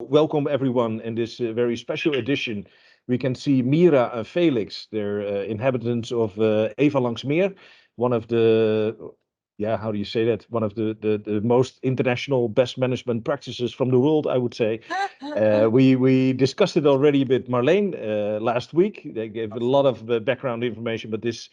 welcome everyone in this very special edition. We can see Mira and Felix. They're inhabitants of Eva Lanxmeer, one of the, yeah, how do you say that? One of the most international best management practices from the world, I would say. We discussed it already with Marleen last week. They gave a lot of background information, but this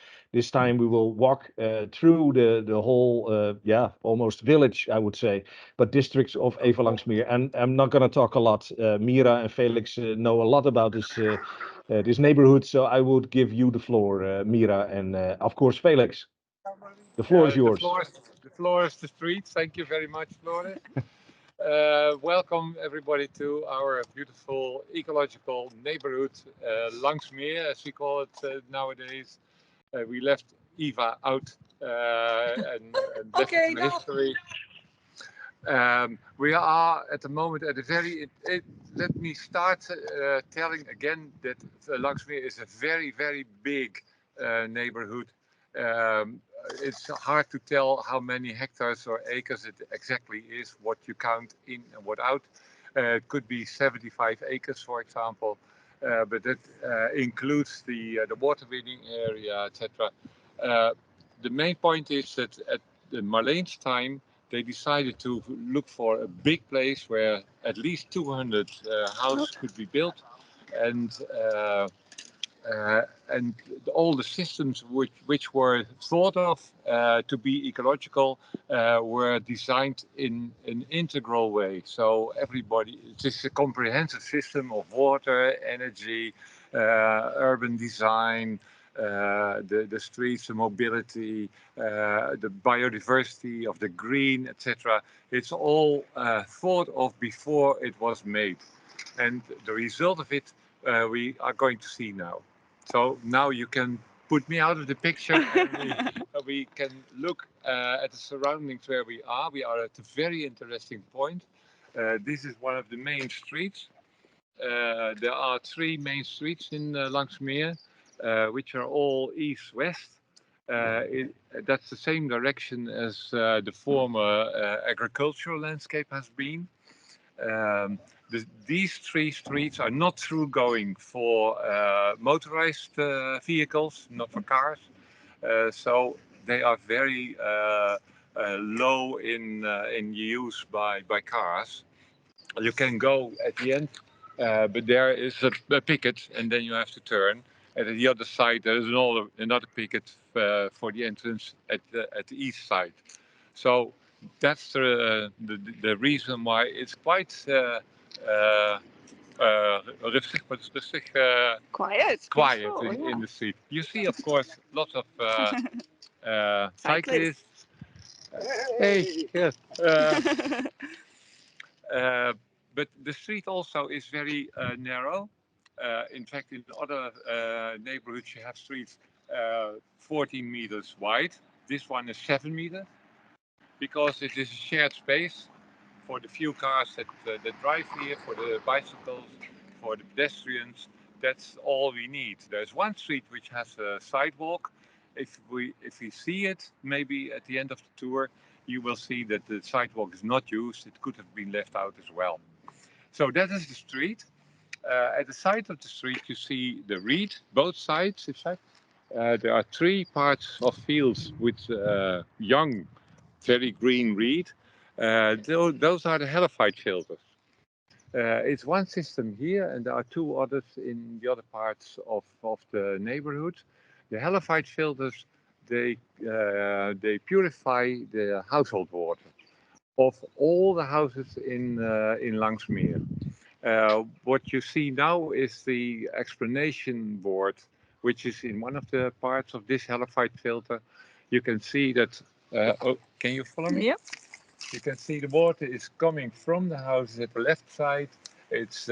time we will walk through the whole, yeah, almost village, I would say, but districts of Eva Lanxmeer. And I'm not going to talk a lot. Mira and Felix know a lot about this neighborhood, so I would give you the floor, Mira, and of course Felix. The floor is The yours. floor is the street. Thank you very much, Flore. Welcome everybody to our beautiful ecological neighborhood, Lanxmeer, as we call it nowadays. We left Eva out and left it to history. We are at the moment at a let me start telling again that Lanxmeer is a very big neighborhood. Um, it's hard to tell how many hectares or acres it exactly is, what you count in and what out. It could be 75 acres, for example, but that includes the water winning area, etc. Uh, the main point is that at the Marleen's time, they decided to look for a big place where at least 200 houses could be built, and uh, and all the systems which were thought of to be ecological were designed in an integral way. So everybody, it's a comprehensive system of water, energy, urban design, the streets, the mobility, the biodiversity of the green, etc. It's all thought of before it was made. And the result of it we are going to see now. So now you can put me out of the picture and we can look at the surroundings where we are. We are at a very interesting point. This is one of the main streets. There are three main streets in Lanxmeer, which are all east-west. That's the same direction as the former agricultural landscape has been. Um, these three streets are not through going for motorized vehicles, not for cars. So they are very low in use by cars. You can go at the end, but there is a picket, and then you have to turn. And at the other side, there is another picket for the entrance at the east side. So that's the reason why it's quite rustig, but it's rustig, Quiet, quiet peaceful, in yeah. the street. You see, of course, lots of Cyclists. cyclists. Hey, yes. Uh, but the street also is very narrow. In fact, in other neighborhoods, you have streets 14 meters wide. This one is 7 meters because it is a shared space for the few cars that drive here, for the bicycles, for the pedestrians. That's all we need. There's one street which has a sidewalk. If we see it, maybe at the end of the tour, you will see that the sidewalk is not used. It could have been left out as well. So that is the street. At the side of the street, you see the reed, both sides. In fact, there are three parts of fields with young, very green reed. Those are the halophyte filters. It's one system here, and there are two others in the other parts of the neighborhood. The halophyte filters, they purify the household water of all the houses in Lanxmeer. What you see now is the explanation board, which is in one of the parts of this halophyte filter. You can see that. Oh, can you follow me? Yep. You can see the water is coming from the houses at the left side. It's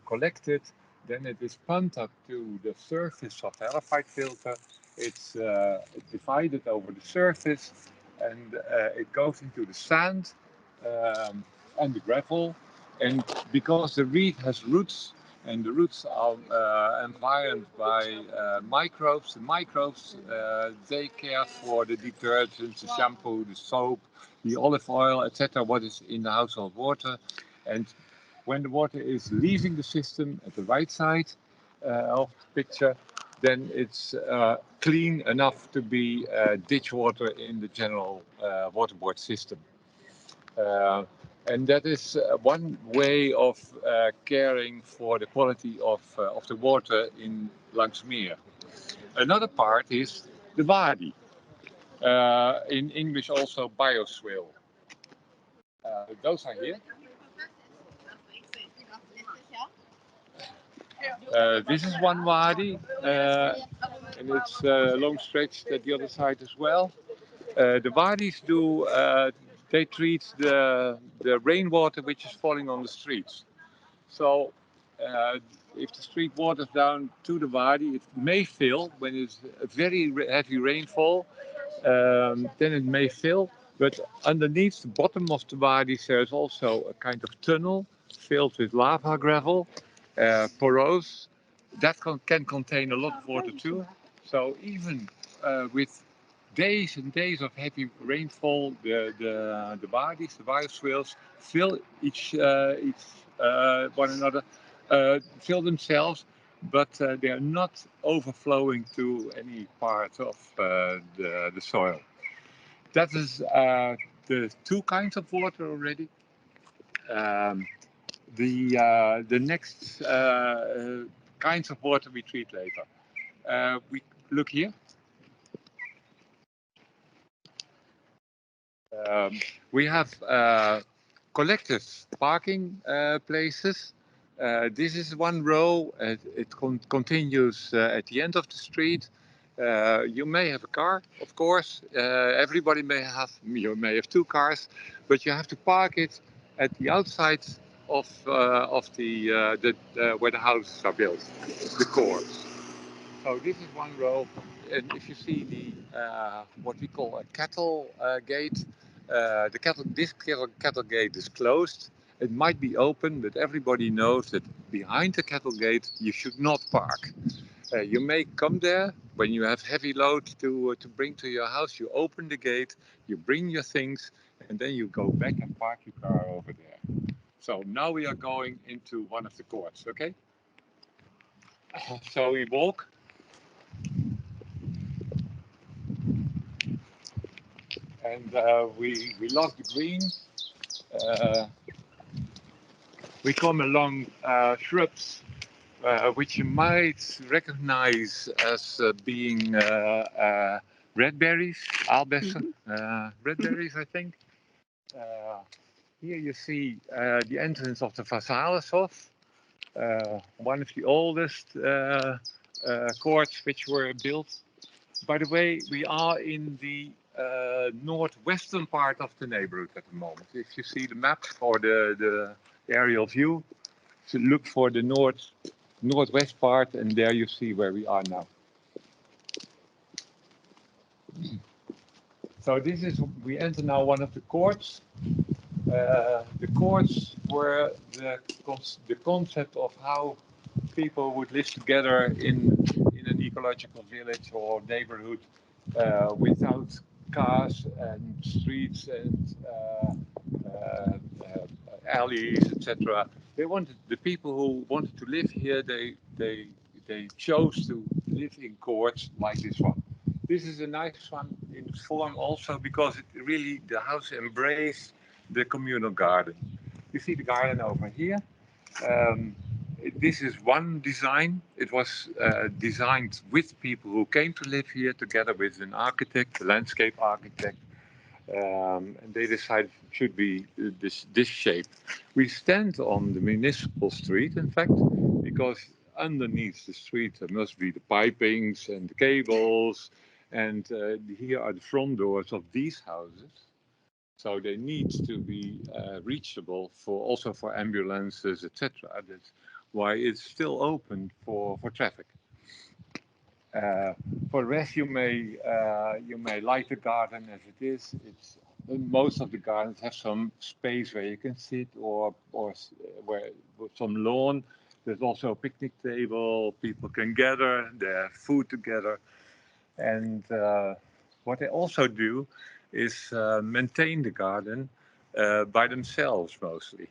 collected, then it is pumped up to the surface of the halophyte filter. It's divided over the surface, and it goes into the sand and the gravel. And because the reed has roots, and the roots are environed by microbes, the microbes they care for the detergents, the shampoo, the soap, the olive oil, etc., what is in the household water. And When the water is leaving the system at the right side of the picture, then it's clean enough to be ditch water in the general water board system. Uh, and that is one way of caring for the quality of the water in Lanxmeer. Another part is the wadi, in English also bioswale. Those are here. This is one wadi, and it's a long stretch at the other side as well. The wadis do, they treat the rainwater which is falling on the streets. So if the street waters down to the wadi, it may fill when it's a very heavy rainfall. Then it may fill, but underneath the bottom of the wadis there's also a kind of tunnel filled with lava gravel, porous. That can contain a lot of water too. So even with days and days of heavy rainfall, the wadis, the bioswales, fill each one another, fill themselves, but they are not overflowing to any part of the soil. That is the two kinds of water already. Um, the next kinds of water we treat later. We look here. Um, we have collective parking places. This is one row. It continues at the end of the street. You may have a car, of course. Everybody may have. You may have two cars, but you have to park it at the outside of the where the houses are built, the courts. So this is one row, and if you see the what we call a cattle gate, cattle gate is closed. It might be open, but everybody knows that behind the cattle gate you should not park. You may come there when you have heavy load to bring to your house. You open the gate, you bring your things, and then you go back and park your car over there. So now we are going into one of the courts. Okay. So we walk. And we love the green. Uh, we come along shrubs which you might recognize as being red berries, albessen, red berries, I think. Uh, Here you see the entrance of the Vasalenhof, one of the oldest courts which were built. By the way, we are in the northwestern part of the neighborhood at the moment. If you see the map or the aerial view, so look for the northwest part, and there you see where we are now. So this is, we enter now one of the courts. The courts were the concept of how people would live together in an ecological village or neighborhood without cars and streets and alleys, etc. They wanted the people who wanted to live here. They chose to live in courts like this one. This is a nice one in form also because it really the house embraced the communal garden. You see the garden over here. Um, this is one design. It was designed with people who came to live here together with an architect, a landscape architect, and they decided it should be this shape. We stand on the municipal street, in fact, because underneath the street there must be the pipings and the cables, and here are the front doors of these houses. So they need to be reachable for also for ambulances, etc. That's why it's still open for traffic. Uh, for the rest, you may like the garden as it is. It's most of the gardens have some space where you can sit or where with some lawn. There's also a picnic table. People can gather, they have food together, and what they also do is maintain the garden by themselves mostly.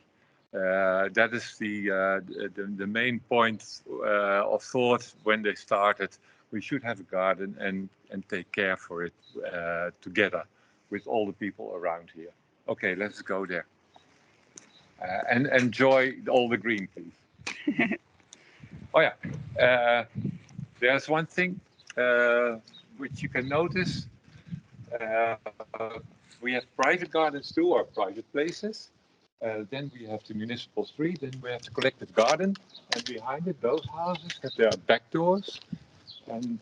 That is the main point of thought when they started. We should have a garden and take care for it together with all the people around here. Okay, let's go there and enjoy all the green, please. Oh yeah, there's one thing which you can notice. Uh, we have private gardens too, or private places. Then we have the municipal street, then we have the collective garden, and behind it, those houses have their back doors, and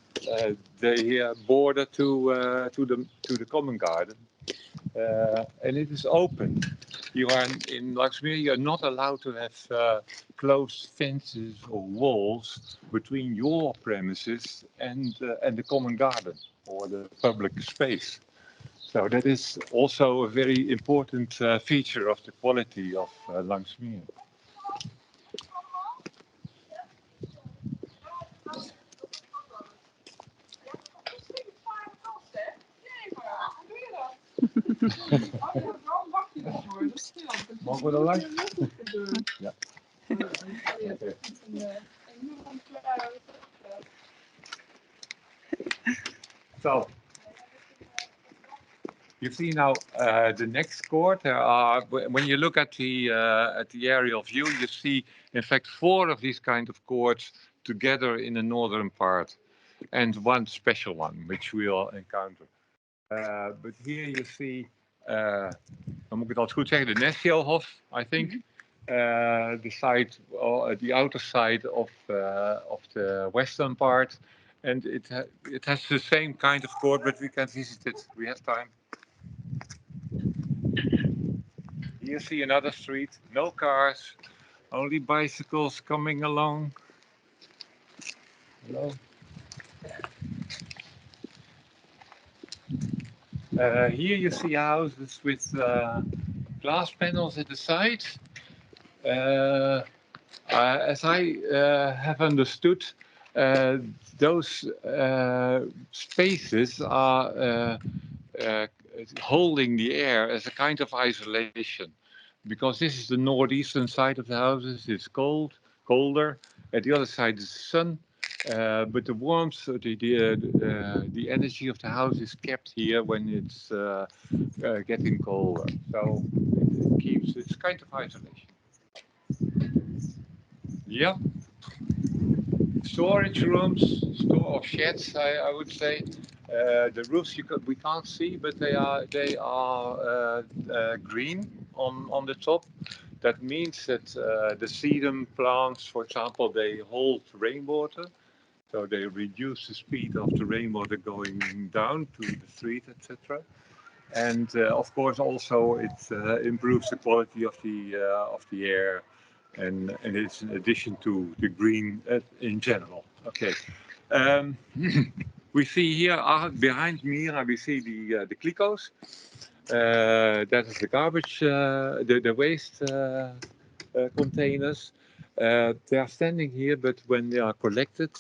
they border to the common garden, and it is open. You are in Lanxmeer. You are not allowed to have closed fences or walls between your premises and the common garden or the public space. So that is also a very important feature of the quality of Lanxmeer. Mogen we er langs? Ja. Okay. So you see now the next court. There are, when you look at the aerial view, you see in fact 4 of these kind of courts together in the northern part, and one special one which we'll encounter. But here you see, dan moet ik het altijd goed zeggen, de Nessiohof, I think. The side, the outer side of the western part, and it has the same kind of court, but we can visit it. We have time. Here you see another street, no cars, only bicycles coming along. Hello. Here you see houses with glass panels at the side. As I have understood, those spaces are holding the air as a kind of isolation, because this is the northeastern side of the houses. It's colder. At the other side is the sun, but the warmth, the energy of the house is kept here when it's getting colder. So it keeps, it's kind of isolation. Yeah. Storage rooms, or sheds, I would say. The roofs we can't see, but they are green on the top. That means that the sedum plants, for example, they hold rainwater, so they reduce the speed of the rainwater going down to the street, etc. And of course, also it improves the quality of the air. And it's in addition to the green in general. Okay. We see here behind Mira, we see the Klikos. That is the garbage, the waste containers. They are standing here, but when they are collected,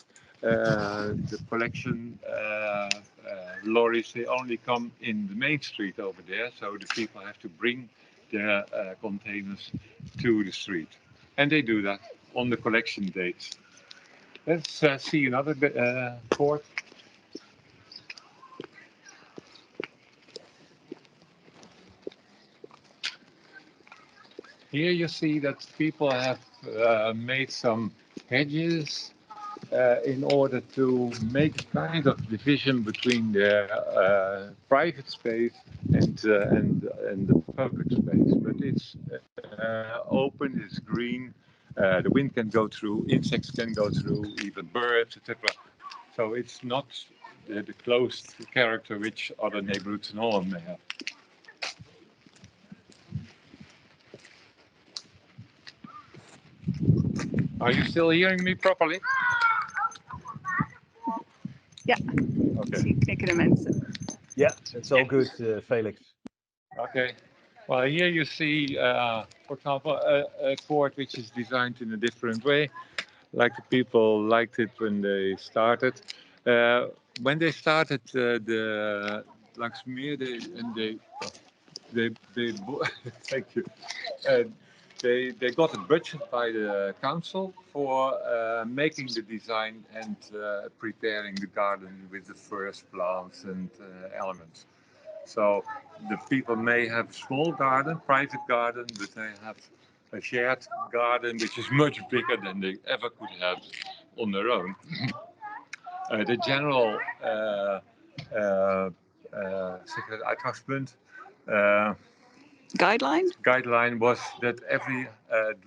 the collection lorries, they only come in the main street over there, so the people have to bring their containers to the street. And they do that on the collection dates. Let's see another court. Here you see that people have made some hedges in order to make a kind of division between their private space and the public space. But it's open, it's green, the wind can go through, insects can go through, even birds, etc. So it's not the closed character which other neighborhoods in Holland may have. Are you still hearing me properly? Ja, Okay. zie knikkende mensen. Yeah, it's all good, Felix. Okay. Well, here you see, for example, a court which is designed in a different way, like the people liked it when they started. When they started the Lanxmeer, they thank you. they got a budget by the council for making the design and preparing the garden with the first plants and elements. So the people may have a small garden, private garden, but they have a shared garden which is much bigger than they ever could have on their own. De general zeg je dat, uitgangspunt, guideline was that every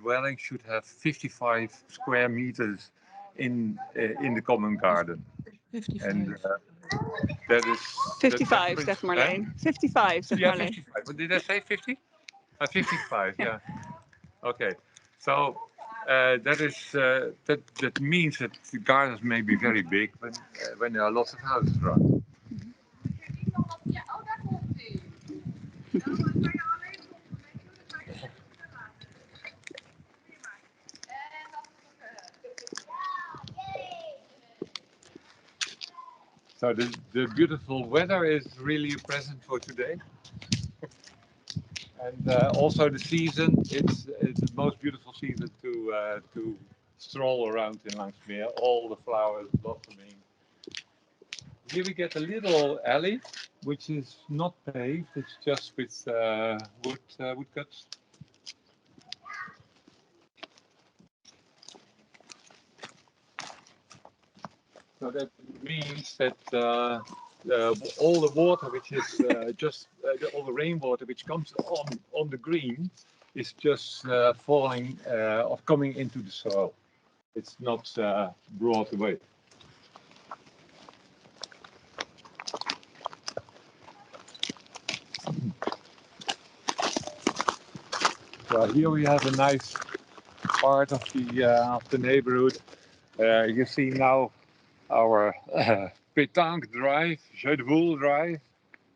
dwelling should have 55 square meters in the common garden. 55. And that is 55, zegt Marleen. 55, zegt Yeah, Marleen. 55. What did I say? 50? 55. Yeah. Okay. So that means that the gardens may be very big when there are lots of houses around. So the beautiful weather is really a present for today. And also the season, it's the most beautiful season to stroll around in Lanxmeer. All the flowers blossoming. Here we get a little alley, which is not paved. It's just with woodcuts. So that means that all the water, which is all the rainwater which comes on the green, is just falling or coming into the soil. It's not brought away. So here we have a nice part of the neighborhood. You see now our Pétanque Drive, Jeu de Boule Drive.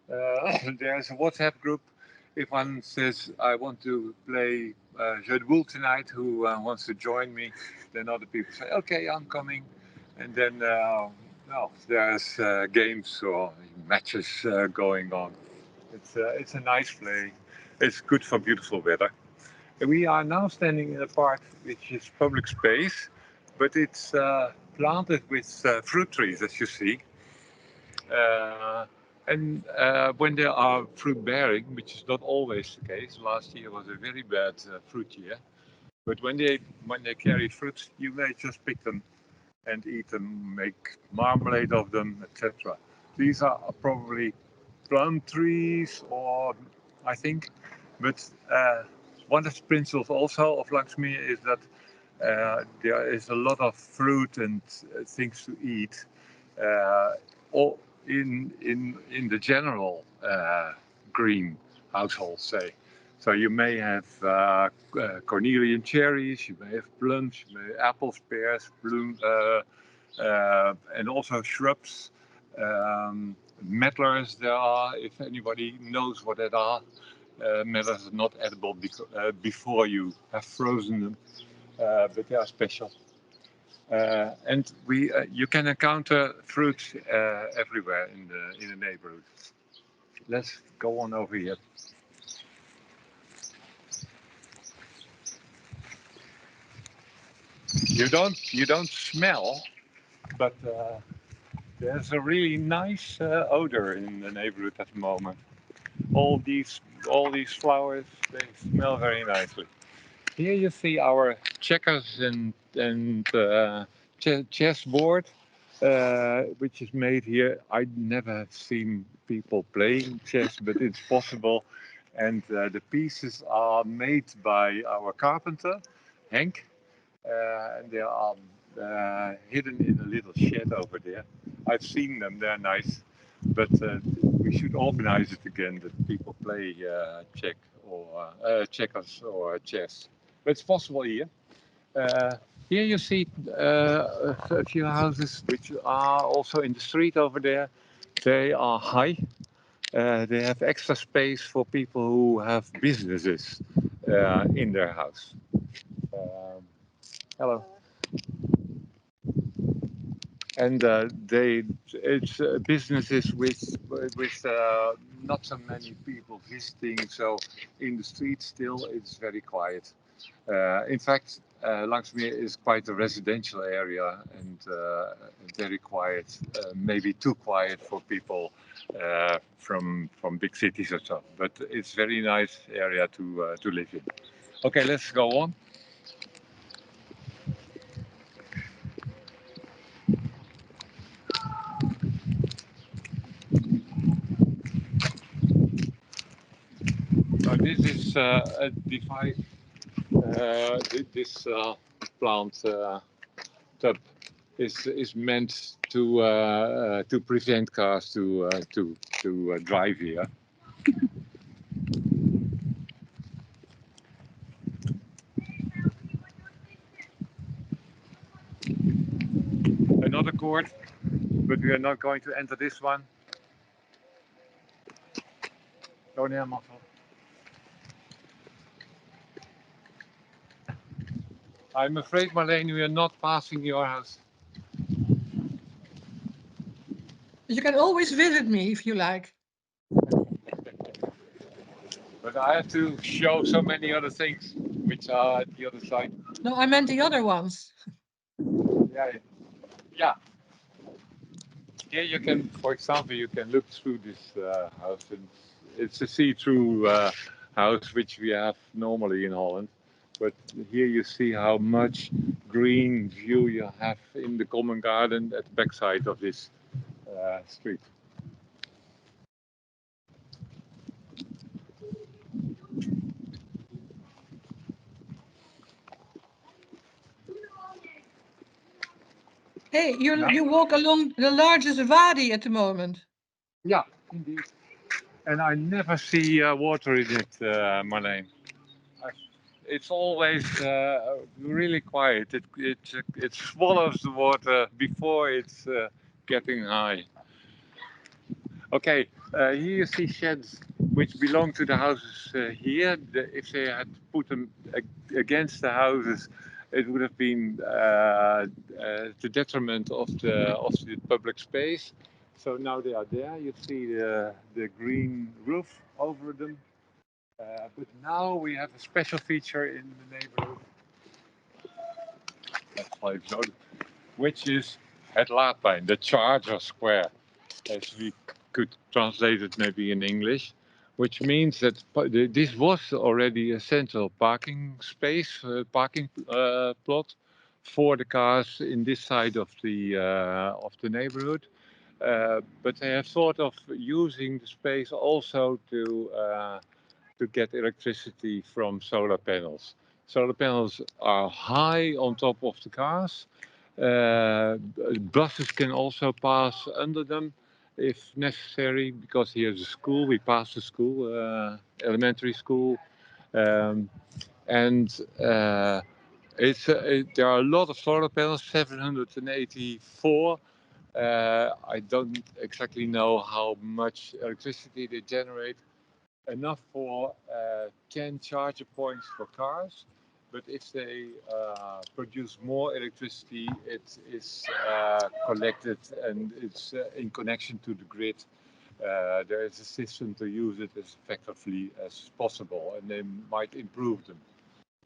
There's a WhatsApp group. If one says, I want to play Jeu de Boule tonight, who wants to join me, then other people say, okay, I'm coming. And then there's games or matches going on. It's a nice play. It's good for beautiful weather. We are now standing in a park which is public space, but it's planted with fruit trees, as you see. And when there are fruit bearing, which is not always the case, last year was a very bad fruit year. But when they carry fruits, you may just pick them and eat them, make marmalade of them, etc. These are probably plum trees, or I think. But one of the principles also of Lanxmeer is that there is a lot of fruit and things to eat. All in the general green household, say. So you may have cornelian cherries, you may have plums, you may have apples, pears, and also shrubs. Medlars there are, if anybody knows what that are. Medlars are not edible before you have frozen them, but they are special. And you can encounter fruit everywhere in the neighborhood. Let's go on over here. You don't smell, but there's a really nice odor in the neighborhood at the moment. All these flowers, they smell very nicely. Here you see our checkers and chessboard, which is made here. I never have seen people playing chess, but it's possible. And the pieces are made by our carpenter, Henk. And they are hidden in a little shed over there. I've seen them, they're nice. But we should organize it again that people play checkers or chess. But it's possible here. Here you see a few houses which are also in the street over there. They are high. They have extra space for people who have businesses in their house. Hello. And it's businesses with not so many people visiting. So in the street still it's very quiet. In fact, Lanxmeer is quite a residential area and very quiet, maybe too quiet for people from big cities or so. But it's very nice area to live in. Okay, let's go on. So this is a device. This plant tub is meant to prevent cars to drive here. Another court, but we are not going to enter this one. Go near Marcel. I'm afraid, Marlene, we are not passing your house. You can always visit me if you like. But I have to show so many other things which are at the other side. No, I meant the other ones. Yeah, yeah. Here you can, for example, you can look through this house. And it's a see-through house which we have normally in Holland. But here you see how much green view you have in the common garden at the backside of this street. Hey, you walk along the largest wadi at the moment. Yeah, indeed. And I never see water in it, Marlene. It's always really quiet. It swallows the water before it's getting high. Okay, here you see sheds which belong to the houses here. If they had put them against the houses, it would have been the detriment of the public space. So now they are there. You see the green roof over them. But now we have a special feature in the neighborhood. That's why it's noted, which is het Laatplein, the Charger Square, as we could translate it maybe in English, which means that this was already a central parking space, parking plot for the cars in this side of the neighborhood. But they have thought of using the space also to get electricity from solar panels. Solar panels are high on top of the cars. Buses can also pass under them if necessary, because here's a school. We passed the school, elementary school, and there are a lot of solar panels, 784. I don't exactly know how much electricity they generate. Enough for 10 charger points for cars, but if they produce more electricity, it is collected and it's in connection to the grid. There is a system to use it as effectively as possible, and they might improve them.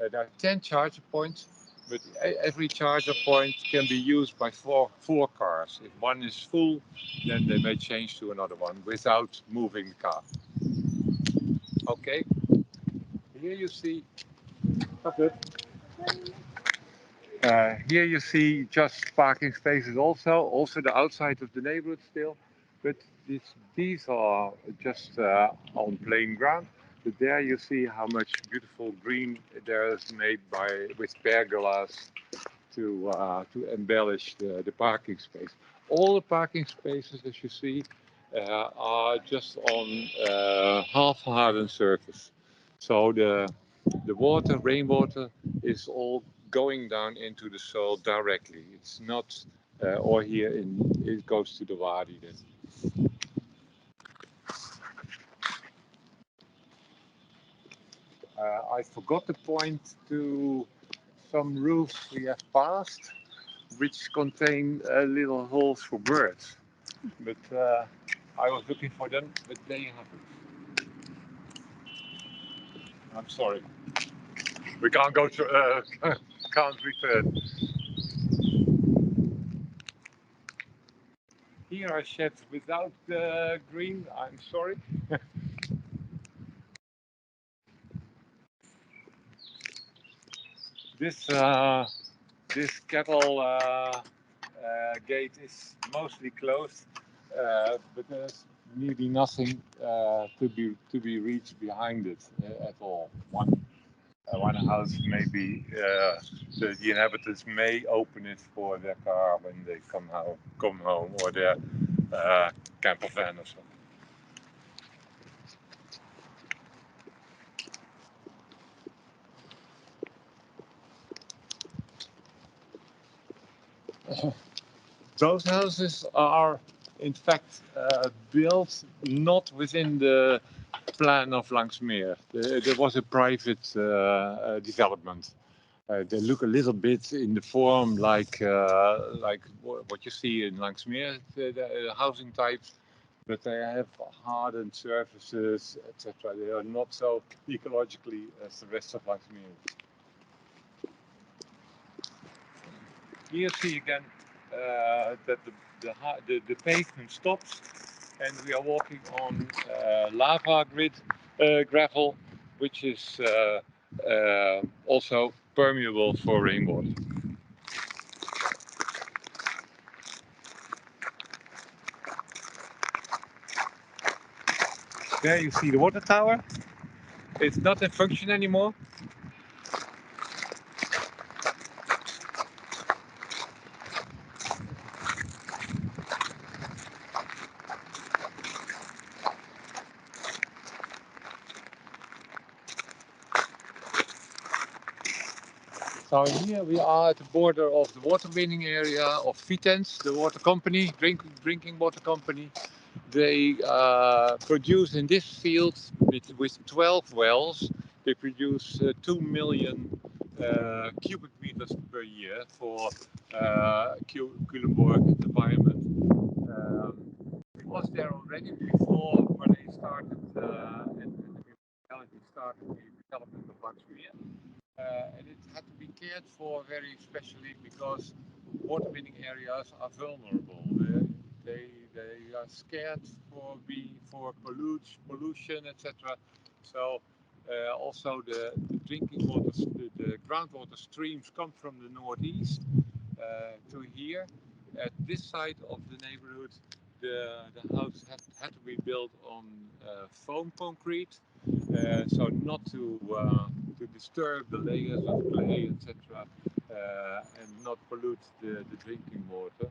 There are 10 charger points, but every charger point can be used by four cars. If one is full, then they may change to another one without moving the car. Okay, here you see. Here you see just parking spaces also the outside of the neighborhood still, but these are just on plain ground. But there you see how much beautiful green there is made with pergolas to embellish the parking space. All the parking spaces, as you see, are just on half-hardened surface. So the rainwater, is all going down into the soil directly. It's not, or here it goes to the wadi then. I forgot to point to some roofs we have passed, which contain little holes for birds. But I was looking for them, but they haven't. I'm sorry. We can't go to, can't refer. Here are sheds without green, I'm sorry. This cattle gate is mostly closed, but there's nearly nothing to be reached behind it at all. One house maybe the inhabitants may open it for their car when they come home or their camper van or something. Those houses are in fact built not within the plan of Lanxmeer. There was a private development. They look a little bit in the form like what you see in Lanxmeer, the housing types, but they have hardened surfaces, etc. They are not so ecologically as the rest of Lanxmeer. Here you see again that the pavement stops, and we are walking on lava grid gravel, which is also permeable for rainwater. There you see the water tower. It's not in function anymore. So here we are at the border of the water winning area of Vitens, the water company, drinking water company. They produce in this field with 12 wells. They produce 2 million cubic meters per year for Culemborg environment. It was there already before when they started and the started the development of Lanxmeer. And it had to be cared for very specially because water winning areas are vulnerable. They are scared for pollution, etc. So also the drinking water, the groundwater streams come from the northeast to here. At this side of the neighborhood, the house had to be built on foam concrete, so not to disturb the layers of clay, etc., and not pollute the drinking water.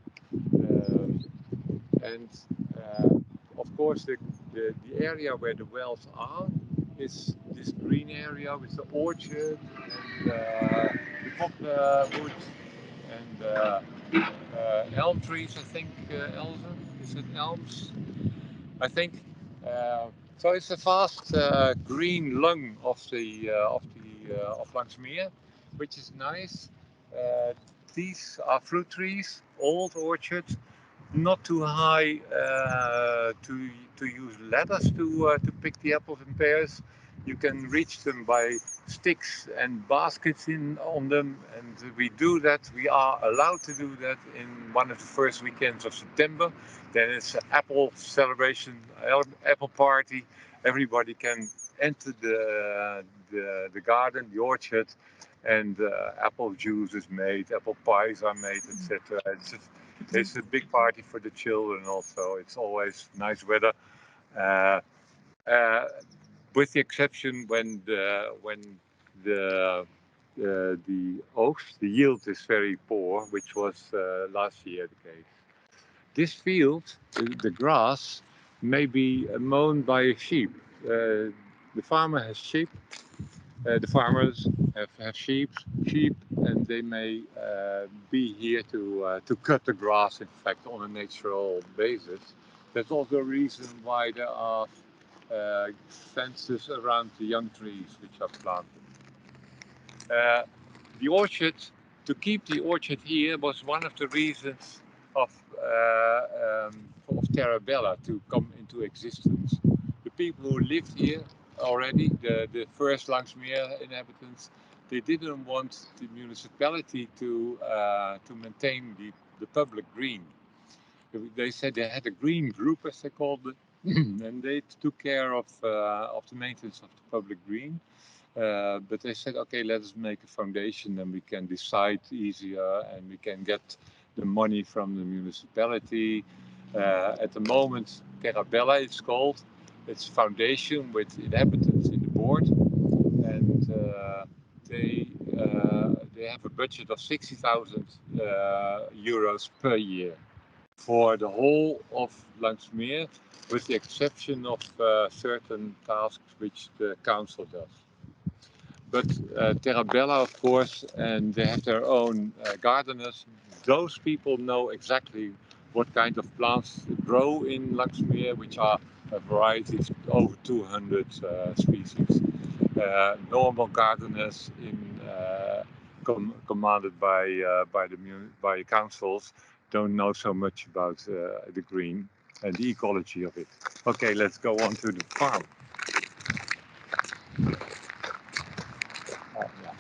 And of course, the area where the wells are is this green area with the orchard and the copperwood and elm trees. I think Elzen, is it elms? I think. So it's a vast green lung of Lanxmeer, which is nice. These are fruit trees, old orchards, not too high to use ladders to pick the apples and pears. You can reach them by sticks and baskets on them, and we do that. We are allowed to do that in one of the first weekends of September. Then it's an apple celebration, apple party. Everybody can enter the garden, the orchard, and apple juice is made, apple pies are made, etc. It's a big party for the children also. It's always nice weather, with the exception when the oaks, the yield is very poor, which was last year the case. This field, the grass, may be mown by a sheep. The farmer has sheep. The farmers have sheep, and they may be here to cut the grass, in fact, on a natural basis. That's also a reason why there are fences around the young trees which are planted. The orchard, to keep the orchard here, was one of the reasons of Terabella to come into existence. The people who lived here already, the first Lanxmeer inhabitants, they didn't want the municipality to maintain the public green. They said they had a green group, as they called it, and they took care of the maintenance of the public green. But they said, okay, let us make a foundation, and we can decide easier, and we can get the money from the municipality. At the moment, Terabella it's called. It's a foundation with inhabitants in the board, and they have a budget of 60,000 euros per year for the whole of Lanxmeer, with the exception of certain tasks which the council does. But Terabella, of course, and they have their own gardeners. Those people know exactly what kind of plants grow in Lanxmeer, which are a variety of over 200 species. Normal gardeners commanded by councils don't know so much about the green and the ecology of it. Okay, let's go on to the farm. Oh, yeah.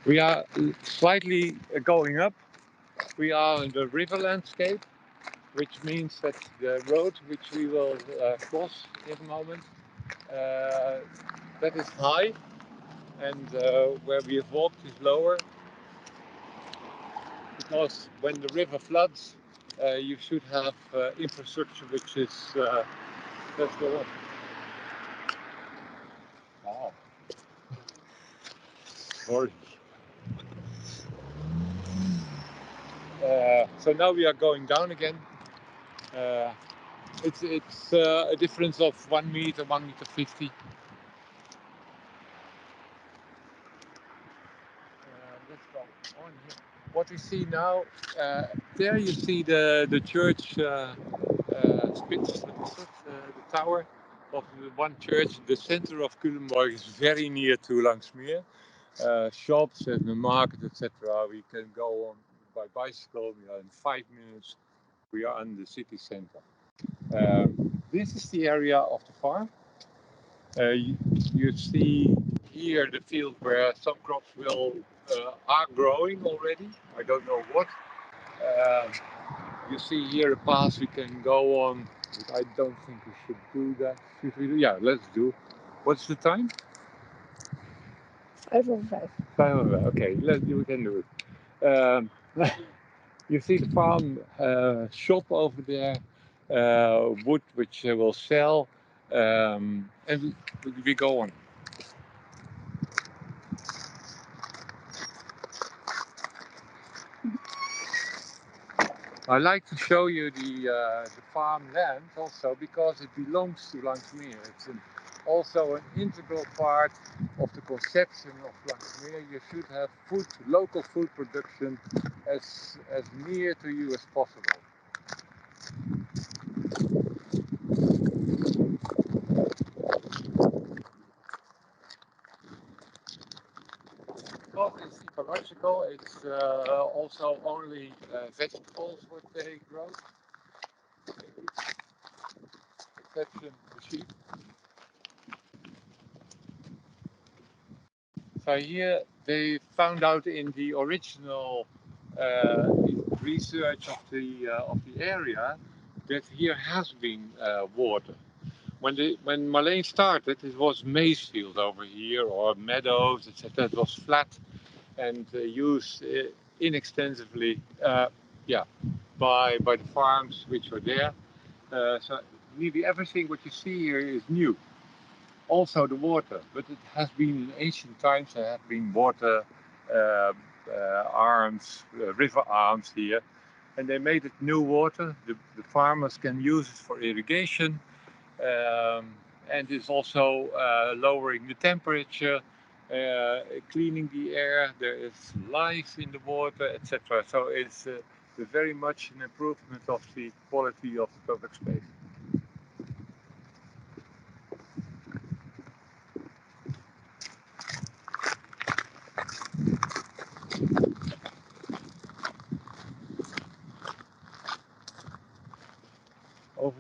We are slightly going up. We are in the river landscape, which means that the road which we will cross in a moment, that is high, and where we have walked is lower. Because when the river floods, you should have infrastructure which is. Let's go on. Wow. Sorry. So now we are going down again. It's a difference of 1 meter, 1 meter 50. Let's go on here. What we see now, there you see the church spits, the tower of the one church. The center of Culemborg is very near to Lanxmeer. Shops and the market, etc. We can go on by bicycle. We are in 5 minutes. We are in the city center. This is the area of the farm. You see here the field where some crops are growing already. I don't know what. You see here a path we can go on. But I don't think we should do that. Should we do? Yeah, let's do. What's the time? 5:05. 5:05. Okay, we can do it. You see the farm shop over there, wood which they will sell, and we go on. I like to show you the farmland also because it belongs to Lanxmeer. It's also an integral part of the conception of Lanxmeer. You should have local food production as near to you as possible. Well, it's ecological. It's also only vegetables what they grow. Exception the sheep. So here they found out in the original research of the area that here has been water. When Marleen started, it was maize field over here or meadows, etc. It was flat and used inextensively, by the farms which were there. So nearly everything what you see here is new. Also the water, but it has been in ancient times. There have been water arms, river arms here, and they made it new water. The farmers can use it for irrigation, and it's also lowering the temperature, cleaning the air. There is life in the water, etc. So it's very much an improvement of the quality of the public space.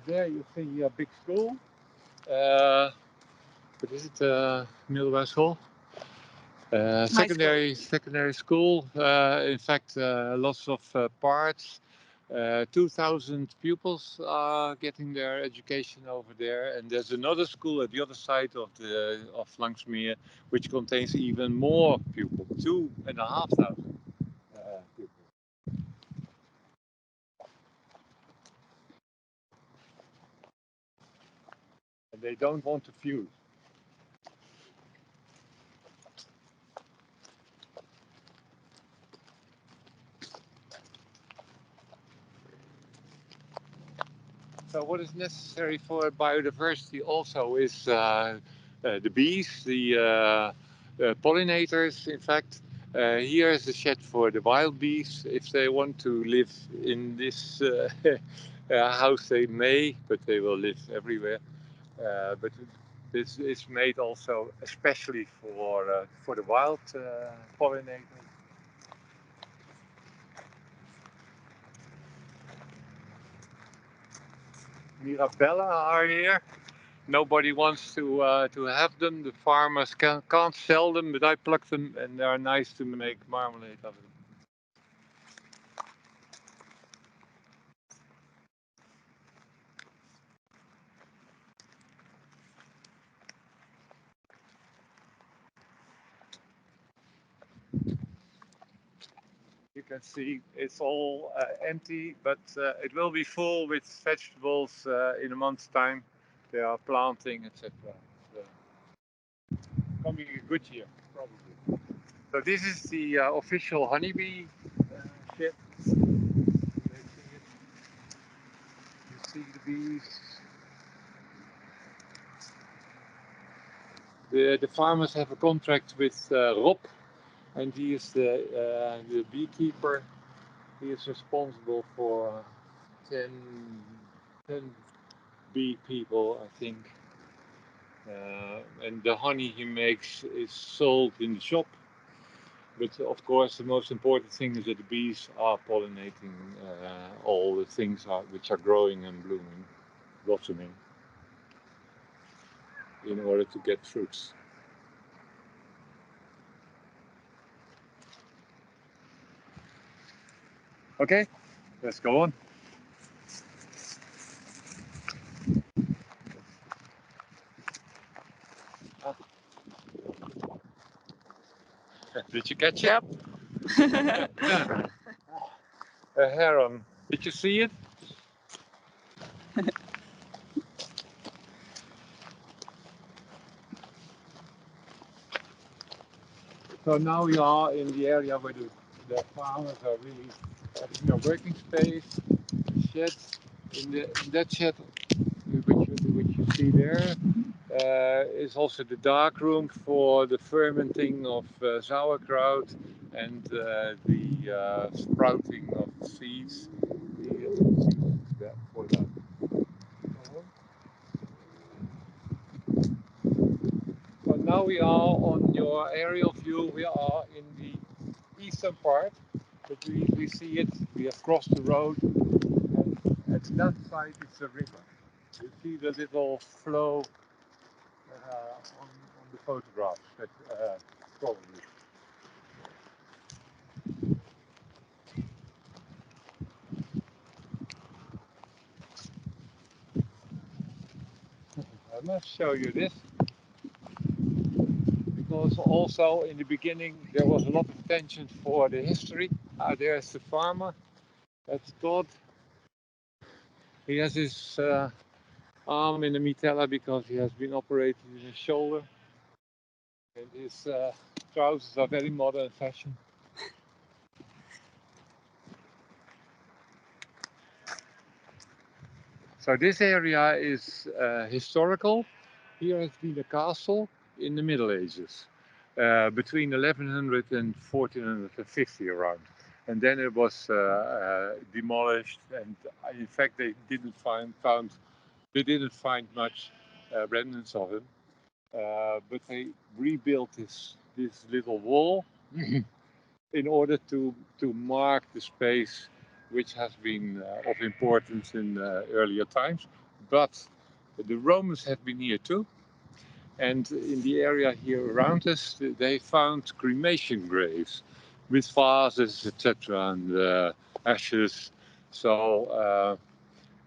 there you see a big school. What is it? Middelbare school. Secondary school. In fact, lots of parts. 2,000 pupils are getting their education over there, and there's another school at the other side of Lanxmeer, which contains even more pupils, 2,500 pupils. And they don't want to fuse. So what is necessary for biodiversity also is the bees, the pollinators. In fact, here is a shed for the wild bees. If they want to live in this house, they may, but they will live everywhere. But this is made also especially for the wild pollinators. Mirabella are here. Nobody wants to have them. The farmers can't sell them, but I pluck them, and they are nice to make marmalade of them. You can see it's all empty, but it will be full with vegetables in a month's time. They are planting, etc. Coming a good year, probably. So this is the official honeybee shed. You see the bees. The farmers have a contract with Rob, and he is the beekeeper. He is responsible for 10 bee people, I think. And the honey he makes is sold in the shop. But of course, the most important thing is that the bees are pollinating all the things which are growing and blooming, blossoming, in order to get fruits. Okay, let's go on. Did you catch it? Yep. A heron. Did you see it? So now we are in the area where the farmers are really having a working space, sheds. In that shed, which you see there, is also the dark room for the fermenting of sauerkraut and the sprouting of seeds. For that. So now we are on your aerial view. We are in the eastern part, but we see it. We have crossed the road, and at that side it's a river. You see the little flow on the photographs, but probably. I must show you this, because also in the beginning there was a lot of tension for the history. There's the farmer, that's God. He has his arm in the mitella because he has been operated in his shoulder. And his trousers are very modern fashion. So this area is historical. Here has been a castle in the Middle Ages, between 1100 and 1450 around. And then it was demolished, and in fact they didn't find much remnants of it. But they rebuilt this little wall in order to mark the space which has been of importance in earlier times. but the Romans have been here too. And in the area here around us, they found cremation graves with vases, etc., and ashes. So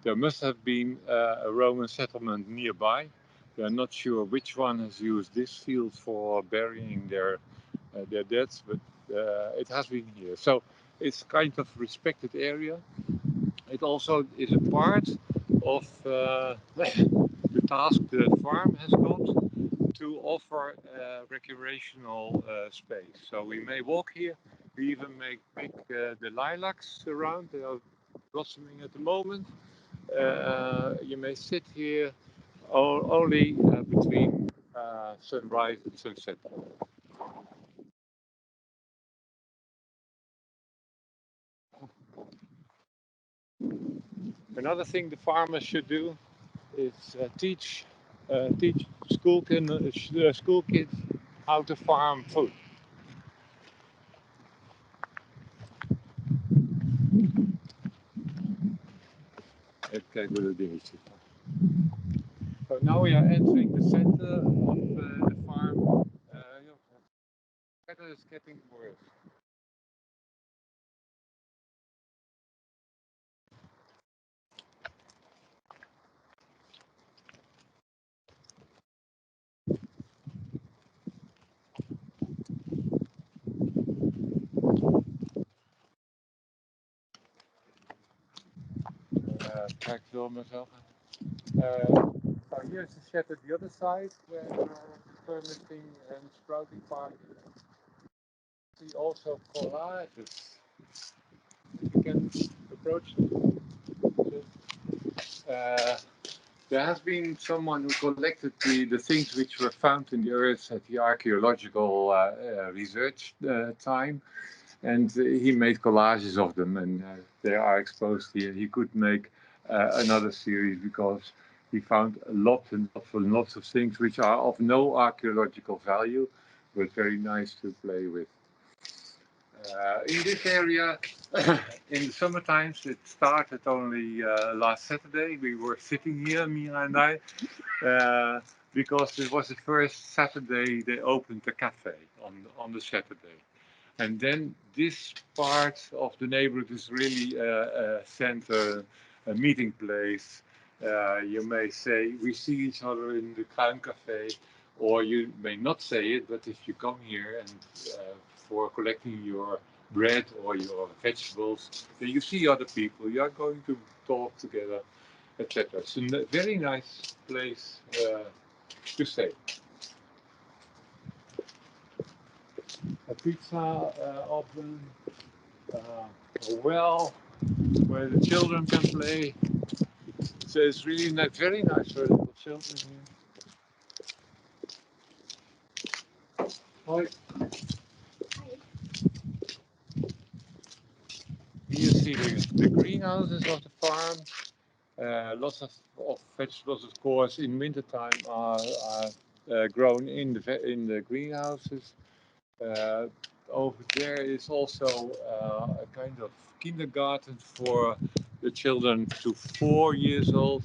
there must have been a Roman settlement nearby. We are not sure which one has used this field for burying their dead, but it has been here. So it's kind of respected area. It also is a part of the task the farm has got to offer recreational space. So we may walk here. We even may pick the lilacs around. They are blossoming at the moment. You may sit here only between sunrise and sunset. Another thing the farmers should do is teach school kids how to farm food. Even kijken hoe dat dingetje zit. So now we are entering the center of the farm. Weather is getting worse. Kijk door mezelf. So here's the shed at the other side where fermenting and sprouting part. See also collages. You can approach them. There has been someone who collected the things which were found in the earth at the archaeological research time, and he made collages of them, and they are exposed here. He could make another series because he found lots and lots of things which are of no archaeological value, but very nice to play with. In this area, in the summer times, it started only last Saturday. We were sitting here, Mira and I, because it was the first Saturday they opened the cafe on the Saturday. And then this part of the neighborhood is really a center, a meeting place. You may say, we see each other in the Kruin Cafe, or you may not say it, but if you come here and for collecting your bread or your vegetables, then you see other people, you are going to talk together, etc. It's a very nice place to stay. A pizza oven, a well where the children can play. So it's really very nice for little children here. Hi. Here you see the greenhouses of the farm. Lots of vegetables, of course, in wintertime are grown in the greenhouses. Over there is also a kind of kindergarten for the children to 4 years old.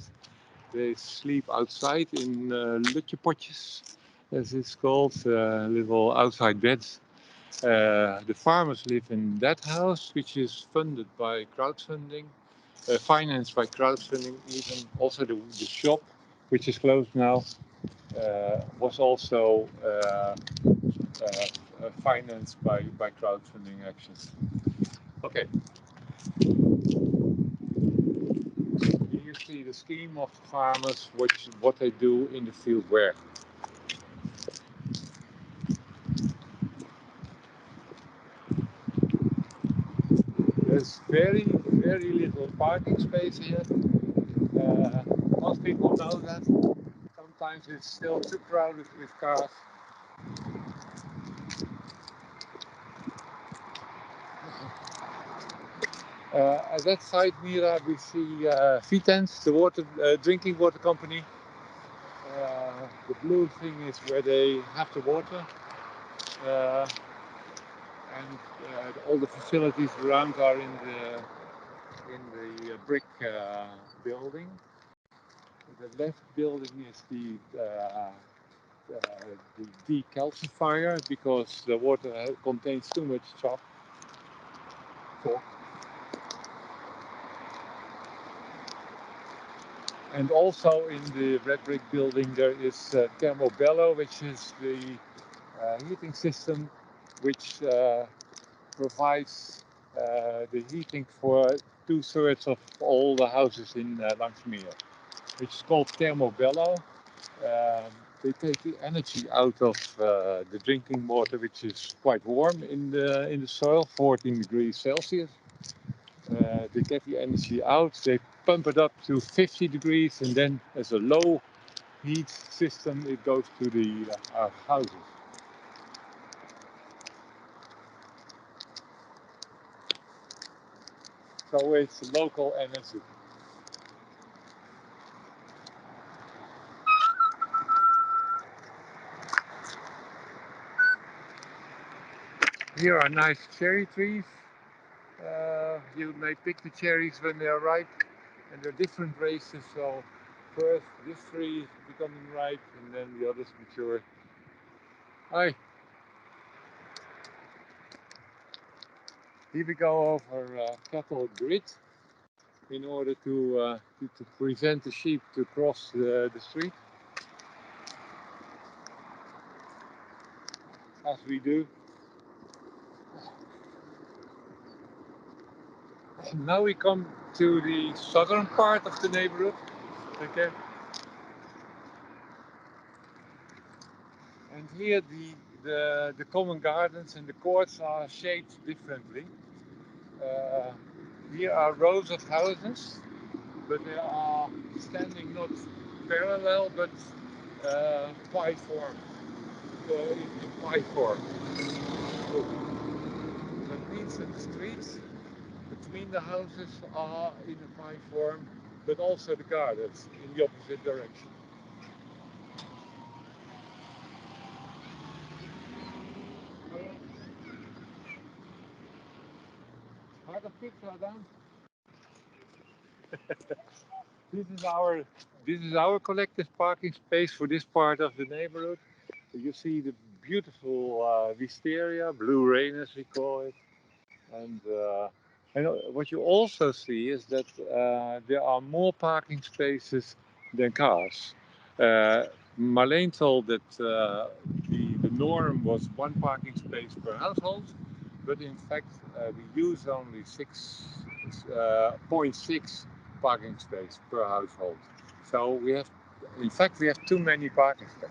They sleep outside in lutjepotjes, as it's called, little outside beds. The farmers live in that house, which is funded by crowdfunding, financed by crowdfunding. Even also the shop, which is closed now, was also financed by crowdfunding actions. Okay. Here you see the scheme of the farmers, what they do in the field where. There's very, very little parking space here. Most people know that. Sometimes it's still too crowded with cars. At that side, Mira, we see Vitens, the drinking water company. The blue thing is where they have the water. And all the facilities around are in the brick building. the left building is the decalcifier because the water contains too much chalk. And also in the red brick building there is thermobello, which is the heating system which provides the heating for 2/3 of all the houses in Lanxmeer, which is called thermobello. They take the energy out of the drinking water, which is quite warm in the soil, 14 degrees Celsius. They get the energy out, they pump it up to 50 degrees, and then as a low heat system it goes to the houses. So it's local energy. Here are nice cherry trees. You may pick the cherries when they are ripe, and there are different races. So first this tree is becoming ripe, and then the others mature. Hi. Here we go over cattle grid in order to prevent the sheep to cross the street, as we do. Now we come to the southern part of the neighborhood. Okay. And here the common gardens and the courts are shaped differently. Here are rows of houses, but they are standing not parallel but pie form. In pie form. That means that the streets between the houses are in a pie form, but also the gardens in the opposite direction. Harder pizza dan. This is our collective parking space for this part of the neighborhood. You see the beautiful wisteria, blue rain as we call it, and what you also see is that there are more parking spaces than cars. Marleen told that the norm was one parking space per household, but in fact we use only 6.6 parking space per household. So we have too many parking spaces.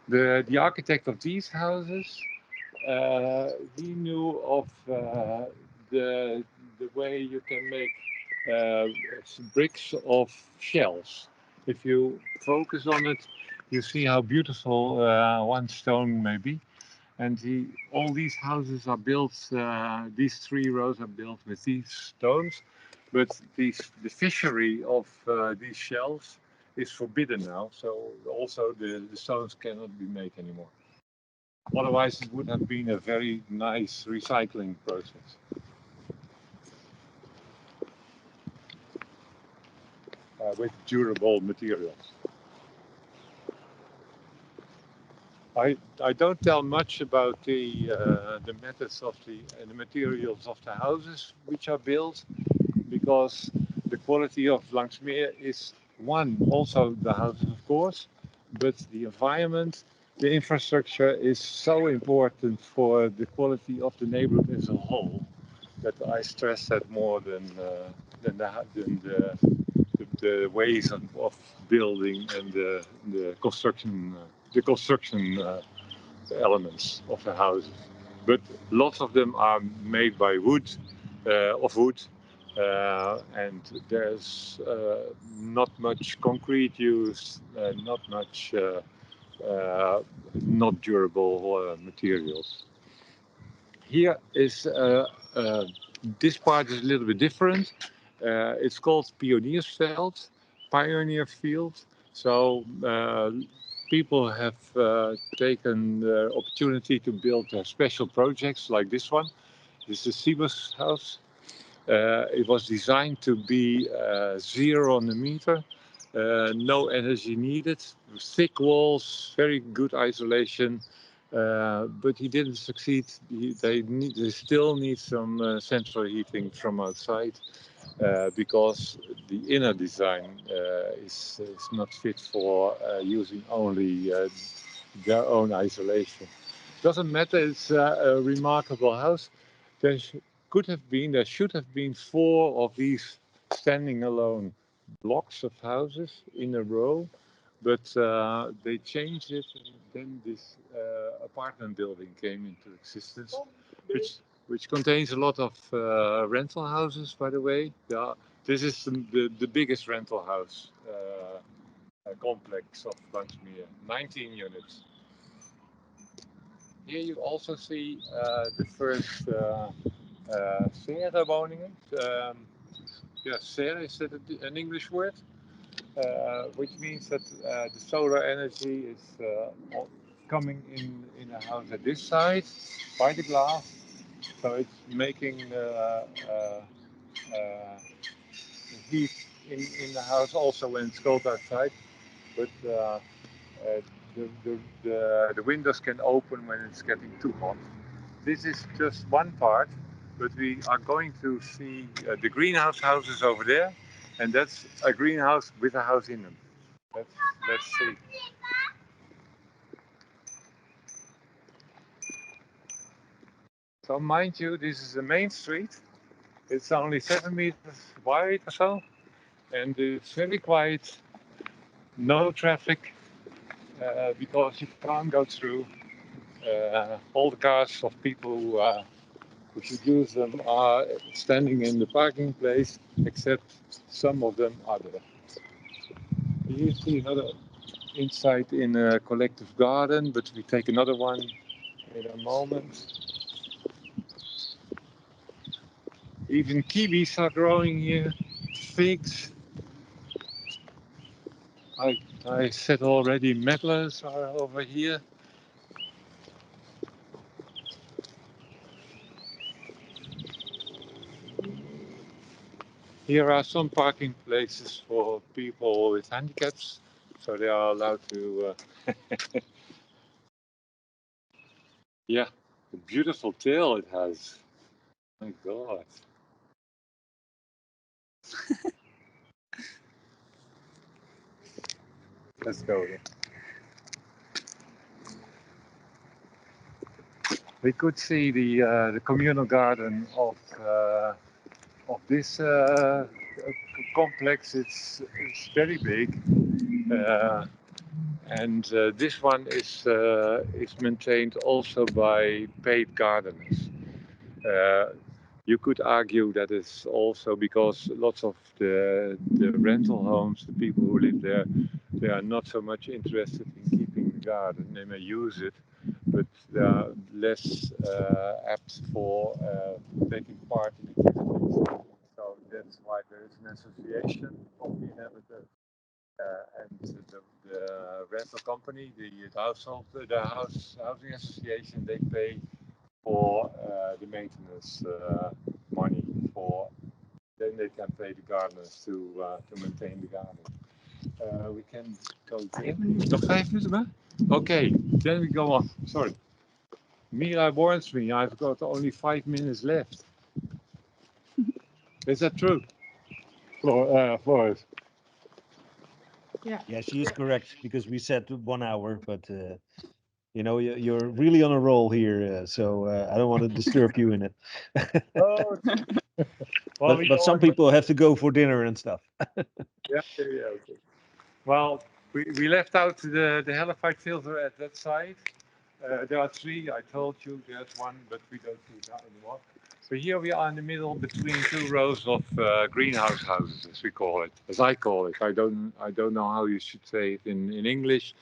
The architect of these houses, he knew of the way you can make bricks of shells. If you focus on it, you see how beautiful one stone may be. And all these houses are built, these 3 rows are built with these stones, but the fishery of these shells is forbidden now, so also the stones cannot be made anymore. Otherwise, it would have been a very nice recycling process. With durable materials. I don't tell much about the methods of the materials of the houses which are built, because the quality of Lanxmeer is one, also the houses of course, but the environment, the infrastructure is so important for the quality of the neighborhood as a whole that I stress that more than the ways of building and the construction elements of the houses. But lots of them are made by wood, and there's not much concrete used, not much not durable materials. Here is this part is a little bit different. It's called Pioneer Field. So people have taken the opportunity to build special projects like this one. This is Sibus house. It was designed to be 0 on the meter, no energy needed, thick walls, very good isolation, but he didn't succeed. They still need some central heating from outside because the inner design is not fit for using only their own isolation. Doesn't matter, it's a remarkable house. There should have been 4 of these standing alone blocks of houses in a row, but they changed it. And then this apartment building came into existence, which contains a lot of rental houses, by the way. Yeah, this is the biggest rental house complex of Lanxmeer, 19 units. Here you also see the first Serre-woningen. Yeah, Serre, is that an English word? Which means that the solar energy is coming in a house at this side by the glass. So it's making heat in the house also when it's cold outside. But the windows can open when it's getting too hot. This is just one part, but we are going to see the greenhouse houses over there, and that's a greenhouse with a house in them. Let's see. So mind you, this is the main street. It's only 7 meters wide or so, and it's very quiet. No traffic because you can't go through. All the cars of people who should use them are standing in the parking place, except some of them are there. You see another insight in a collective garden, but we take another one in a moment. Even kiwis are growing here, figs. I said already, medlars are over here. Here are some parking places for people with handicaps, so they are allowed to. Yeah, a beautiful tail it has. My God. Let's go. We could see the communal garden of this complex. It's very big, and this one is maintained also by paid gardeners. You could argue that it's also because lots of the rental homes, the people who live there, they are not so much interested in keeping the garden. They may use it, but they are less apt for taking part in activities. So that's why there is an association of the inhabitants and the rental company, the housing association. They pay for the maintenance money for. Then they can pay the gardeners to maintain the garden. We can go in. Nog 5 minuten, maar? Okay, then we go on. Sorry. Mira warns me I've got only 5 minutes left. Is that true? Floris. Yeah, she is correct because we said 1 hour, but you know you're really on a roll here, so I don't want to disturb you in it. Oh, well, but some people have to go for dinner and stuff. Yeah, okay. Well, we left out the halophyte filter at that side. There are 3, I told you, there's 1, but we don't see that anymore. So here we are in the middle between 2 rows of greenhouse houses, as we call it, as I call it. I don't know how you should say it in English,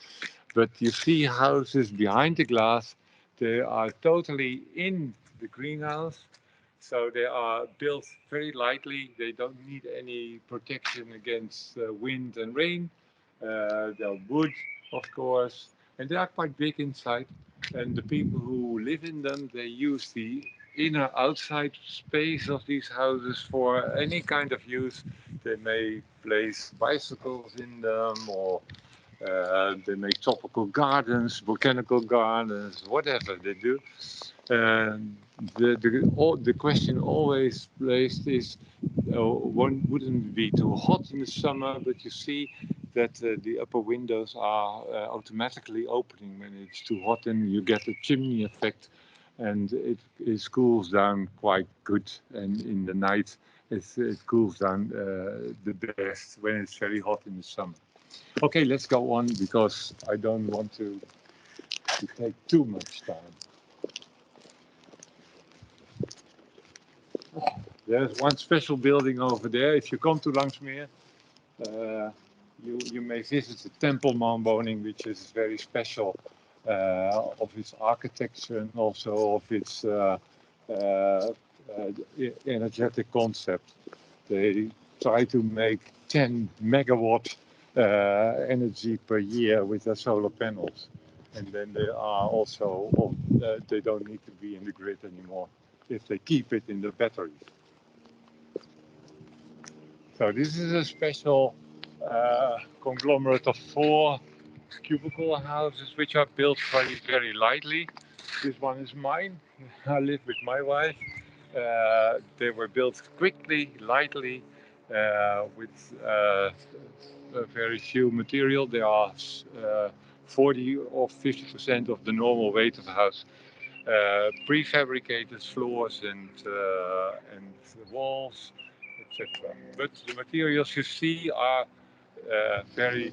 but you see houses behind the glass. They are totally in the greenhouse. So they are built very lightly. They don't need any protection against wind and rain. They're wood. of course, and they are quite big inside. And the people who live in them, they use the inner outside space of these houses for any kind of use. They may place bicycles in them, or they make tropical gardens, botanical gardens, whatever they do. And the question always placed is, one wouldn't be too hot in the summer, but you see that the upper windows are automatically opening when it's too hot, and you get a chimney effect, and it cools down quite good. And in the night, it cools down the best when it's very hot in the summer. Okay, let's go on because I don't want to take too much time. There's one special building over there. If you come to Lanxmeer, you may visit the Temple Woning, which is very special of its architecture and also of its energetic concept. They try to make 10 megawatt energy per year with their solar panels. And then they are also, they don't need to be in the grid anymore if they keep it in the batteries. So this is a special conglomerate of 4 cubicle houses which are built very, very lightly. This one is mine. I live with my wife. They were built quickly, lightly, with very few material. They are 40 or 50% of the normal weight of the house. Prefabricated floors and walls, etc. But the materials you see are very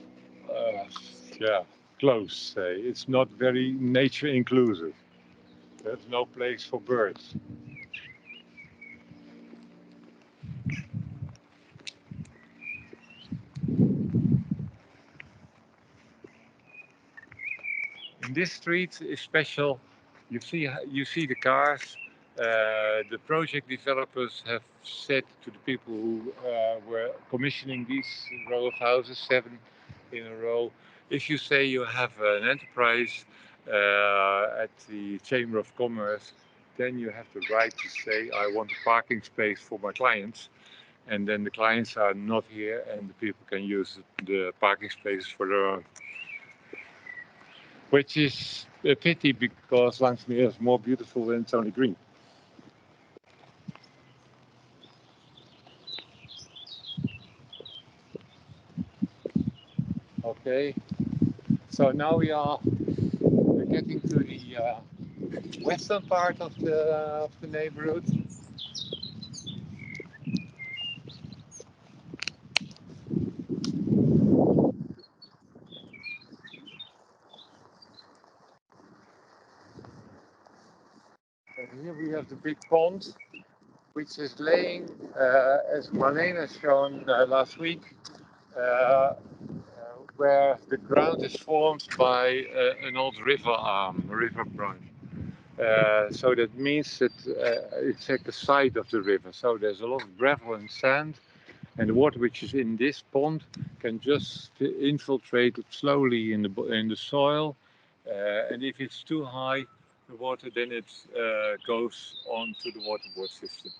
close. It's not very nature inclusive. There's no place for birds. In this street is special. You see the cars. The project developers have said to the people who were commissioning these row of houses, 7 in a row, if you say you have an enterprise at the Chamber of Commerce, then you have the right to say, I want a parking space for my clients. And then the clients are not here and the people can use the parking spaces for their own. Which is a pity because Lanxmeer is more beautiful when it's only green. Okay, so now we are getting to the western part of the neighborhood. And here we have the big pond, which is laying, as Marlene has shown last week, where the ground is formed by an old river arm, a river branch. So that means that it's at the side of the river. So there's a lot of gravel and sand, and the water which is in this pond can just infiltrate slowly in the soil. And if it's too high, the water, then it goes on to the waterboard system.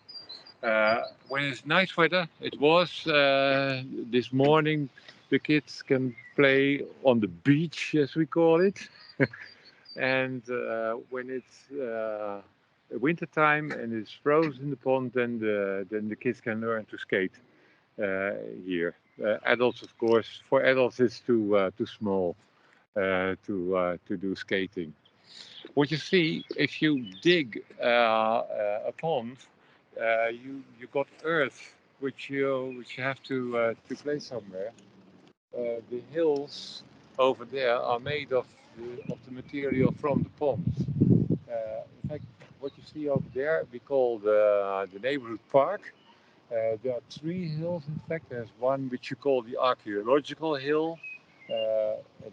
When it's nice weather, it was this morning, the kids can play on the beach, as we call it. And when it's winter time and it's frozen in the pond, then the kids can learn to skate here. Adults, of course, for adults it's too small to do skating. What you see if you dig a pond, you got earth which you have to place somewhere. The hills over there are made of the material from the pond. In fact, what you see over there, we call the neighborhood park. There are 3 hills, in fact. There's one which you call the archaeological hill,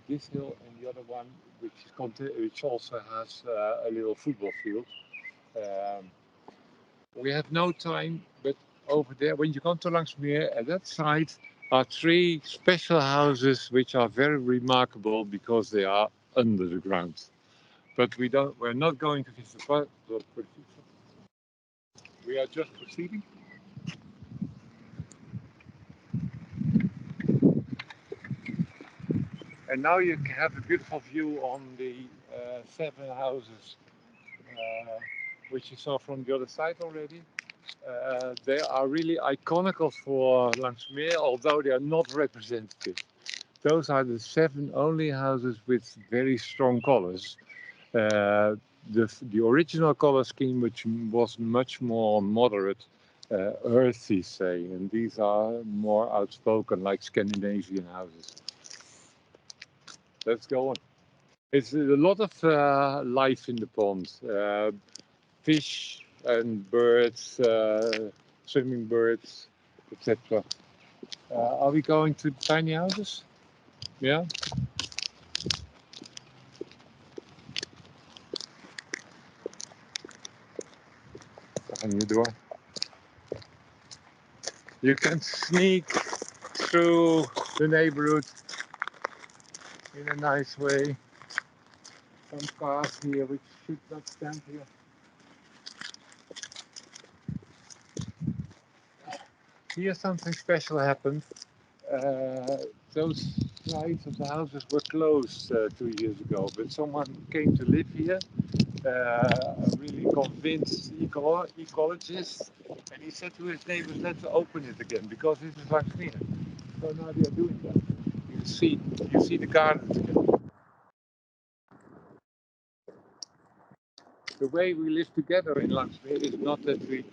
this hill, and the other one which also has a little football field. We have no time, but over there, when you come to Lanxmeer, at that side are three special houses which are very remarkable because they are under the ground. But we're not going to visit the park. We are just proceeding. And now you can have a beautiful view on the seven houses, which you saw from the other side already. They are really iconical for Lanxmeer, although they are not representative. Those are the seven only houses with very strong colors. The original color scheme, which was much more moderate, earthy, say, and these are more outspoken, like Scandinavian houses. Let's go on. It's a lot of life in the pond. Fish and birds, swimming birds, etc. Are we going to tiny houses? Yeah. Open your door. You can sneak through the neighborhood in a nice way. Some cars here which should not stand here. Here something special happened. Those sides of the houses were closed 2 years ago, but someone came to live here, a really convinced ecologist, and he said to his neighbors, let's open it again, because this is Lanxmeer. So now they are doing that. You see the gardens again. The way we live together in Lanxmeer is not that we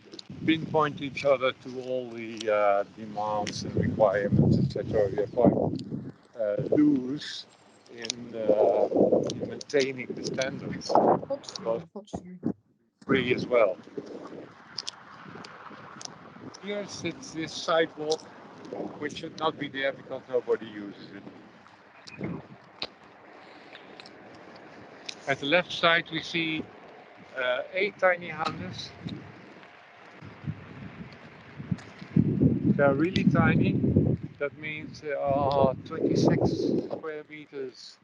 pinpoint each other to all the demands and requirements, etc. We are quite loose in maintaining the standards, but free as well. Here sits this sidewalk, which should not be there because nobody uses it. At the left side we see 8 tiny houses. They are really tiny. That means there are 26 square meters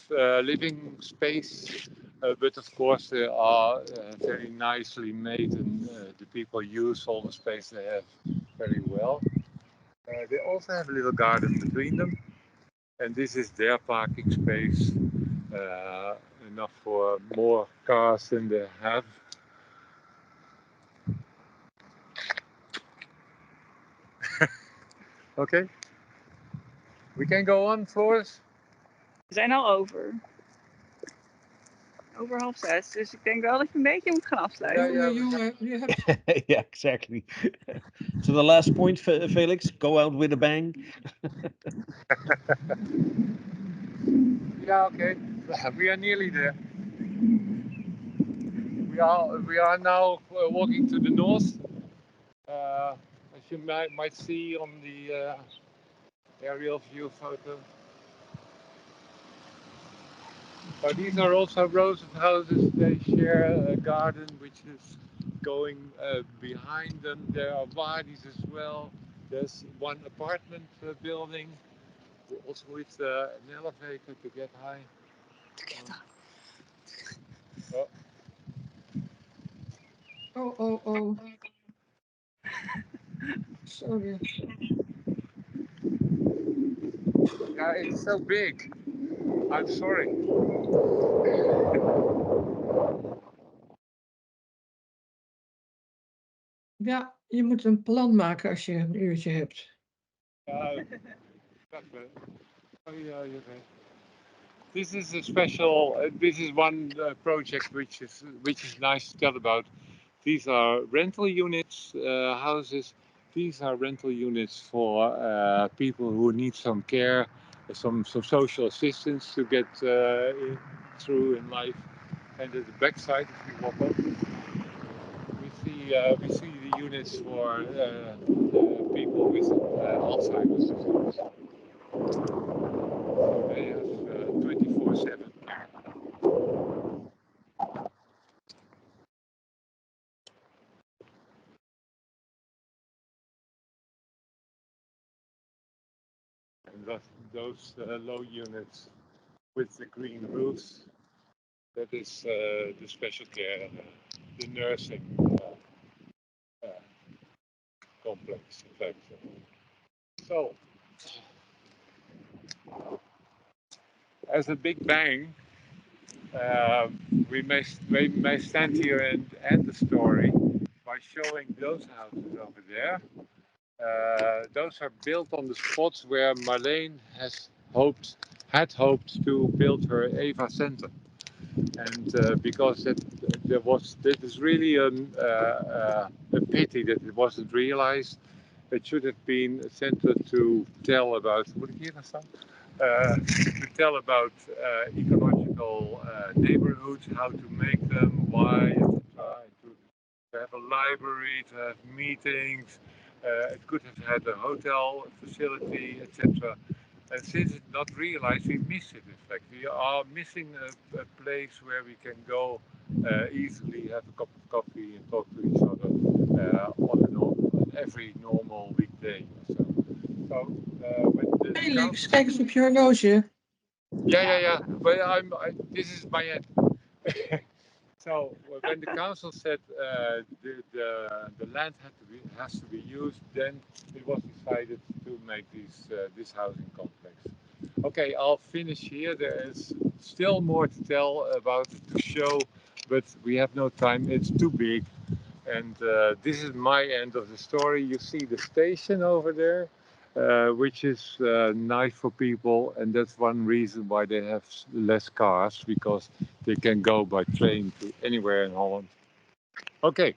living space, but of course they are very nicely made, and the people use all the space they have very well. They also have a little garden between them, and this is their parking space, enough for more cars than they have. Okay, we can go on, Floris. We zijn al over. Over 5:30, dus ik denk wel dat je een beetje moet gaan afsluiten. Jongen, je hebt... Yeah, exactly. So the last point, Felix, go out with a bang. Yeah, okay. We are nearly there. We are now walking to the north. As you might see on the aerial view photo. But these are also rows of houses. They share a garden which is going behind them. There are wadis as well. There's one apartment building, also with an elevator to get high. Oh. Sorry. Yeah, it's so big. I'm sorry. Ja, je moet een plan maken als je een uurtje hebt. This is a special. This is one project which is nice to tell about. These are rental units, houses. These are rental units for people who need some care, some social assistance to get through in life. And at the back side, if you walk up, we see the units for people with Alzheimer's disease. So they have 24/7 care. those low units with the green roofs. That is the special care, the nursing uh, complex. In fact. So, as a big bang, we may stand here and end the story by showing those houses over there. Those are built on the spots where Marleen had hoped to build her Eva Center, and because that is really a pity that it wasn't realized. It should have been a center to tell about. Moet ik hier gaan staan? To tell about ecological neighborhoods, how to make them, why, etc. To have a library, to have meetings. It could have had a hotel facility, etc. And since it's not realized, we miss it. In fact, we are missing a place where we can go easily, have a cup of coffee, and talk to each other on every normal weekday. So when the Felix, council, kijk eens op je horloge. yeah. But this is my end. So when the council said the land has to be used, then it was decided to make this housing complex. Okay, I'll finish here. There is still more to tell about it, to show, but we have no time. It's too big. And this is my end of the story. You see the station over there, which is nice for people, and that's one reason why they have less cars, because they can go by train to anywhere in Holland. Okay.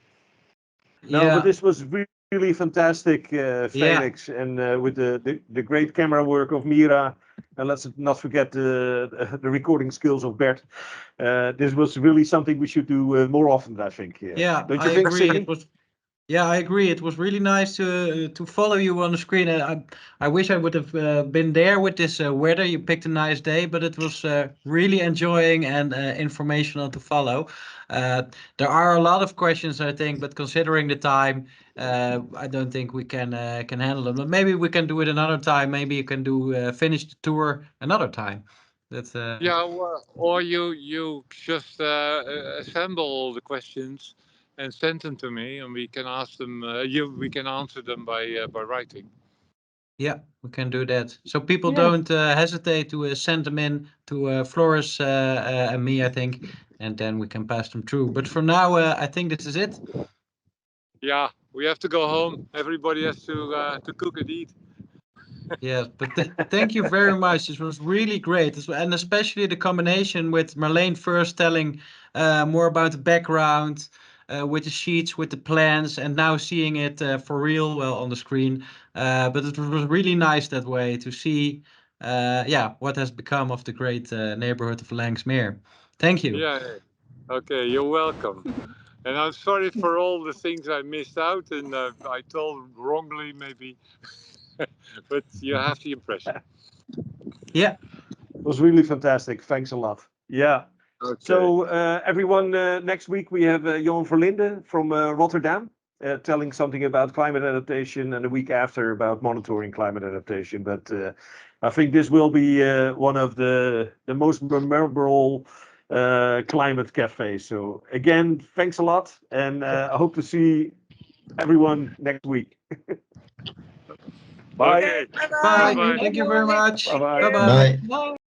No, Yeah. but this was really fantastic, Felix, and with the great camera work of Mira, and let's not forget the recording skills of Bert. This was really something we should do more often, I think. Yeah, Don't I you think, agree. Siggy? Yeah, I agree. It was really nice to follow you on the screen. I wish I would have been there with this weather. You picked a nice day, but it was really enjoying and informational to follow. There are a lot of questions, I think, but considering the time, I don't think we can handle them. But maybe we can do it another time. Maybe you can finish the tour another time. That's Yeah, or you just assemble all the questions and send them to me, and we can ask them. We can answer them by writing. Yeah, we can do that. So people Yeah. don't hesitate to send them in to Floris and me, I think, and then we can pass them through. But for now, I think this is it. Yeah, we have to go home. Everybody has to cook and eat. Yes, but thank you very much. This was really great, and especially the combination with Marleen first telling more about the background, with the sheets, with the plans, and now seeing it for real, well, on the screen. But it was really nice that way to see, yeah, what has become of the great neighborhood of Lanxmeer. Thank you. Yeah. Okay, you're welcome. And I'm sorry for all the things I missed out and I told wrongly maybe, but you have the impression. Yeah. It was really fantastic. Thanks a lot. Yeah. Okay. So everyone, next week we have Johan Verlinde from Rotterdam telling something about climate adaptation, and the week after about monitoring climate adaptation. But I think this will be one of the most memorable climate cafes. So again, thanks a lot, and I hope to see everyone next week. Bye. Okay. Bye. Bye-bye. Thank you very much. Bye-bye. Bye-bye. Bye. Bye.